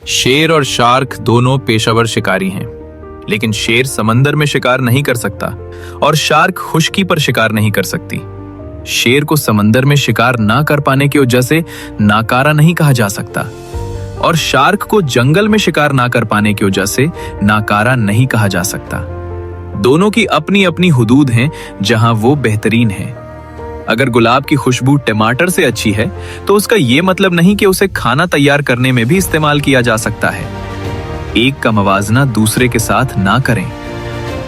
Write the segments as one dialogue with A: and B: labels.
A: शेर और शार्क दोनों पेशेवर शिकारी हैं, लेकिन शेर समंदर में शिकार नहीं कर सकता और शार्क खुश्की पर शिकार नहीं कर सकती। शेर को समंदर में शिकार ना कर पाने की वजह से नाकारा नहीं कहा जा सकता और शार्क को जंगल में शिकार ना कर पाने की वजह से नाकारा नहीं कहा जा सकता। दोनों की अपनी अपनी हुदूद हैं जहां वो बेहतरीन हैं। अगर गुलाब की खुशबू टमाटर से अच्छी है तो उसका ये मतलब नहीं कि उसे खाना तैयार करने में भी इस्तेमाल किया जा सकता है। एक का मवाजना दूसरे के साथ ना करें।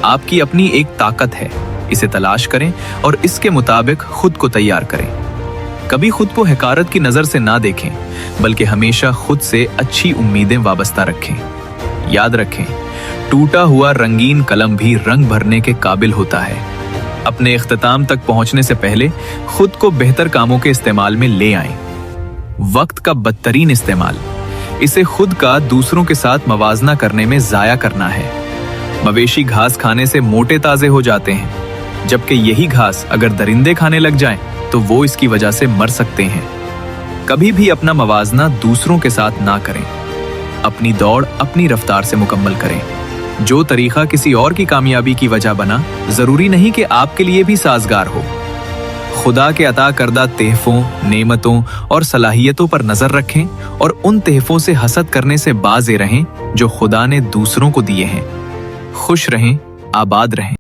A: आपकी अपनी एक ताकत है, इसे तलाश करें और इसके मुताबिक खुद को तैयार करें। कभी खुद को हकारत की नजर से ना देखें, बल्कि हमेशा खुद से अच्छी उम्मीदें वाबस्ता रखें। याद रखें, टूटा हुआ रंगीन कलम भी रंग भरने के काबिल होता है। अपने इख्तिताम तक पहुंचने से पहले खुद को बेहतर कामों के इस्तेमाल में ले आएं। वक्त का बदतरीन इस्तेमाल, इसे खुद का दूसरों के साथ मवाजना करने में जाया करना है। मवेशी घास खाने से मोटे ताजे हो जाते हैं, जबकि यही घास अगर दरिंदे खाने लग जाएं तो वो इसकी वजह से मर सकते हैं। कभी भी अपना मवाजना दूसरों के साथ ना करें। अपनी दौड़ अपनी रफ्तार से मुकम्मल करें। जो तरीका किसी और की कामयाबी की वजह बना, जरूरी नहीं कि आपके लिए भी साजगार हो। खुदा के अता करदा तहफों, नेमतों और सलाहियतों पर नजर रखें और उन तहफों से हसद करने से बाज़ रहें जो खुदा ने दूसरों को दिए हैं। खुश रहें, आबाद रहें।